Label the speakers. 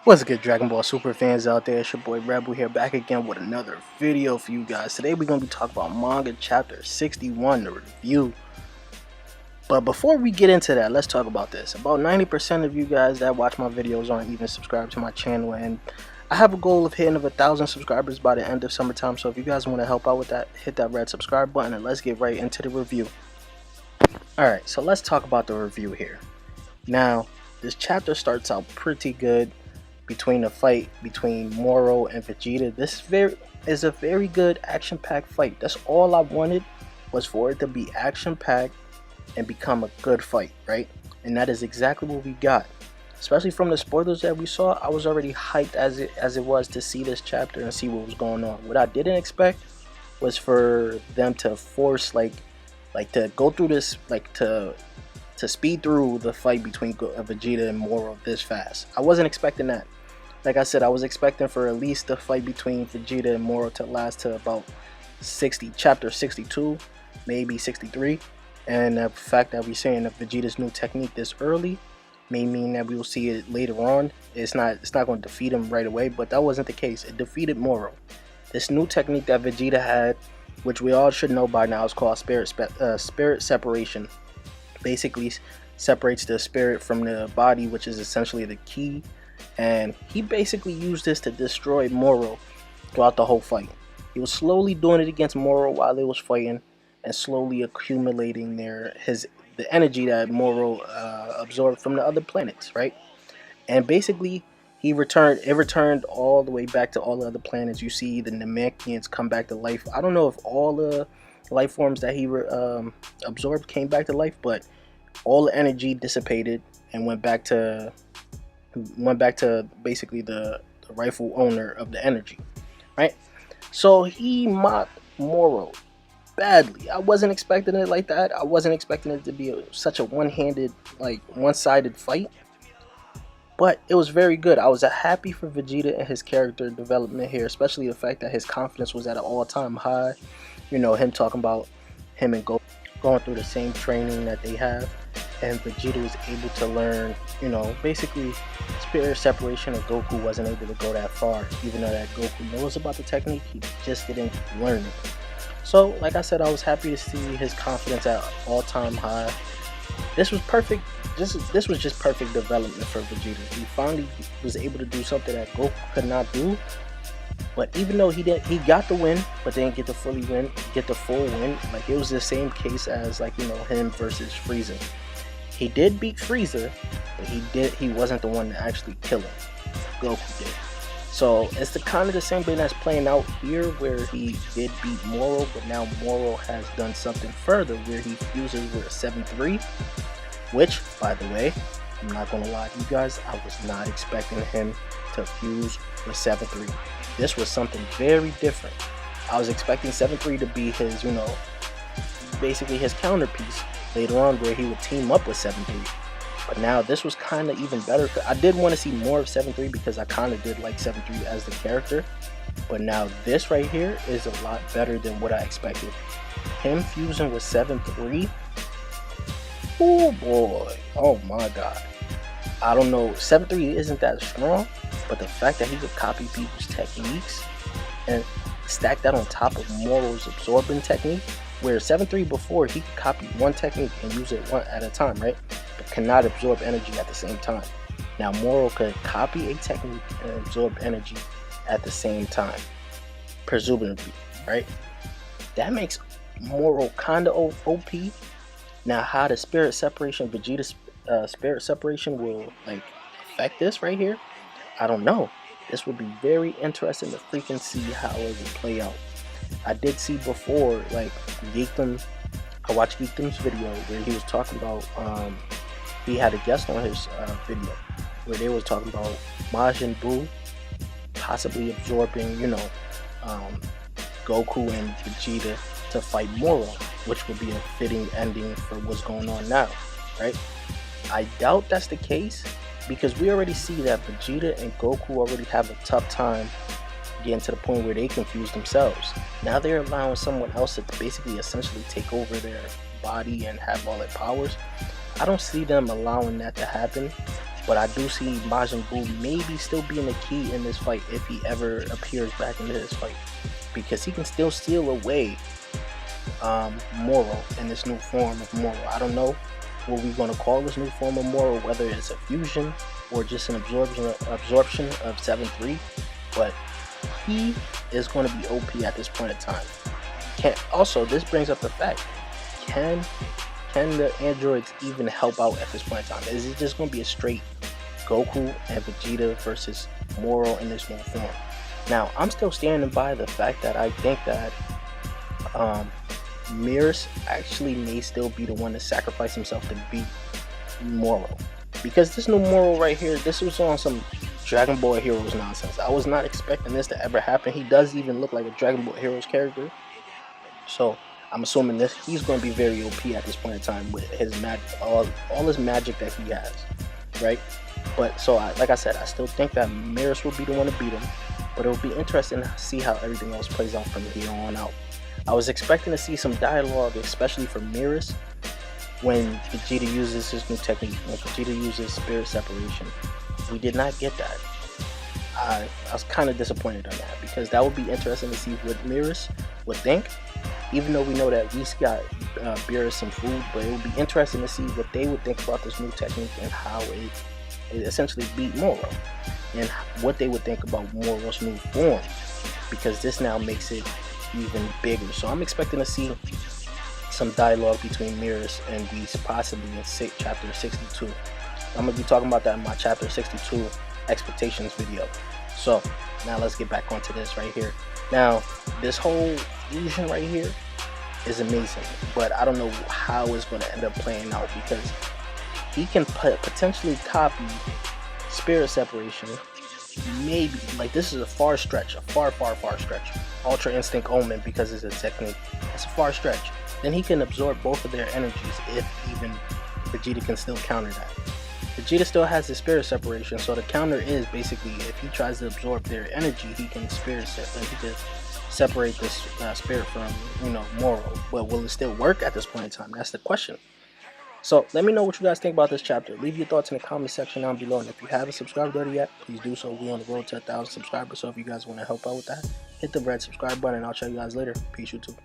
Speaker 1: What's good, Dragon Ball Super fans out there? It's your boy Rebel here, back again with another video for you guys. Today we're going to be talking about Manga Chapter 61, the review. But before we get into that, let's talk about this. About 90% of you guys that watch my videos aren't even subscribed to my channel, and I have a goal of hitting 1,000 subscribers by the end of summertime. So if you guys want to help out with that, hit that red subscribe button and let's get right into the review. Alright, so let's talk about the review here. Now, this chapter starts out pretty good. Between the fight between Moro and Vegeta, this is a very good action-packed fight. That's all I wanted, was for it to be action-packed and become a good fight, right? And that is exactly what we got. Especially from the spoilers that we saw, I was already hyped as it was to see this chapter and see what was going on. What I didn't expect was for them to force like to go through this, like to speed through the fight between Vegeta and Moro this fast. I wasn't expecting that. Like I said, I was expecting for at least the fight between Vegeta and Moro to last to about chapter 62, maybe 63. And the fact that we're seeing Vegeta's new technique this early may mean that we will see it later on. It's not going to defeat him right away, but that wasn't the case. It defeated Moro. This new technique that Vegeta had, which we all should know by now, is called spirit separation. Basically separates the spirit from the body, which is essentially the key, and he basically used this to destroy Moro throughout the whole fight. He was slowly doing it against Moro while they was fighting, and slowly accumulating the energy that Moro absorbed from the other planets, right? And basically it returned all the way back to all the other planets. You see the Namekians come back to life. I don't know if all the life forms that he absorbed came back to life, but all the energy dissipated and went back to basically the rightful owner of the energy, right? So he mocked Moro badly. I wasn't expecting it like that. I wasn't expecting it to be such a one-sided fight, but it was very good. I was happy for Vegeta and his character development here, especially the fact that his confidence was at an all-time high. You know, him talking about him and Goku going through the same training that they have, and Vegeta was able to learn, you know, basically spirit separation, and Goku wasn't able to go that far. Even though that Goku knows about the technique, he just didn't learn it. So, like I said, I was happy to see his confidence at all-time high. This was perfect. This was just perfect development for Vegeta. He finally was able to do something that Goku could not do. But even though he got the win, but didn't get the full win. Like, it was the same case as, like, you know, him versus Frieza. He did beat Frieza, but he wasn't the one to actually kill him. Goku did. So it's the kind of the same thing that's playing out here, where he did beat Moro, but now Moro has done something further where he fuses with a 7-3, which, by the way, I'm not gonna lie to you guys, I was not expecting him to fuse with 7-3. This was something very different. I was expecting 7-3 to be his, you know, basically his counterpiece later on, where he would team up with 7-3. But now this was kind of even better. I did want to see more of 7-3 because I kind of did like 7-3 as the character. But now this right here is a lot better than what I expected. Him fusing with 7-3. Oh boy. Oh my god. I don't know. 7-3 isn't that strong, but the fact that he could copy people's techniques and stack that on top of Moro's absorbing technique, where 7-3 before, he could copy one technique and use it one at a time, right? But cannot absorb energy at the same time. Now Moro could copy a technique and absorb energy at the same time, presumably, right? That makes Moro kind of OP. Now, how the spirit separation, Vegeta's spirit separation will like affect this right here, I don't know. This would be very interesting to freaking see how it would play out. I did see before, like, I watched Geekdom's video where he was talking about, he had a guest on his video where they was talking about Majin Buu possibly absorbing, you know, Goku and Vegeta to fight Moro, which would be a fitting ending for what's going on now, right? I doubt that's the case, because we already see that Vegeta and Goku already have a tough time getting to the point where they confuse themselves. Now they're allowing someone else to basically essentially take over their body and have all their powers. I don't see them allowing that to happen, But I do see Majin Buu maybe still being the key in this fight if he ever appears back into this fight, because he can still steal away Moro in this new form of Moro. I don't know what we're going to call this new form of Moro, whether it's a fusion or just an absorption of 7-3, but he is going to be OP at this point in time. Also, this brings up the fact, can the androids even help out at this point in time? Is it just going to be a straight Goku and Vegeta versus Moro in this new form? Now, I'm still standing by the fact that I think that Mirrors actually may still be the one to sacrifice himself to beat Moro, because this new Moro right here, this was on some Dragon Ball Heroes nonsense. I was not expecting this to ever happen. He does even look like a Dragon Ball Heroes character, so I'm assuming this he's going to be very OP at this point in time with his magic, all his magic that he has, right? But so like I said, I still think that Mirrors will be the one to beat him, but it will be interesting to see how everything else plays out from here on out. I was expecting to see some dialogue, especially for Mirrors, when Vegeta uses his new technique, when Vegeta uses spirit separation. We did not get that. I was kind of disappointed on that, because that would be interesting to see what Mirrors would think, even though we know that Whis got Beerus some food, but it would be interesting to see what they would think about this new technique and how it essentially beat Moro, and what they would think about Moro's new form, because this now makes it even bigger. So I'm expecting to see some dialogue between Mirrors and Whis, possibly in chapter 62. I'm going to be talking about that in my chapter 62 expectations video. So now let's get back onto this right here. Now, this whole fusion right here is amazing, but I don't know how it's going to end up playing out, because he can potentially copy spirit separation. Maybe, like, this is a far stretch, a far stretch. Ultra Instinct Omen, because it's a technique, it's a far stretch. Then he can absorb both of their energies, if even Vegeta can still counter that. Vegeta still has the spirit separation, so the counter is basically, if he tries to absorb their energy, he can separate this spirit from, Moro. But will it still work at this point in time? That's the question. So let me know what you guys think about this chapter. Leave your thoughts in the comment section down below, and if you haven't subscribed already yet, please do so. We're on the road to 1,000 subscribers, so if you guys want to help out with that, hit the red subscribe button, and I'll show you guys later. Peace, YouTube.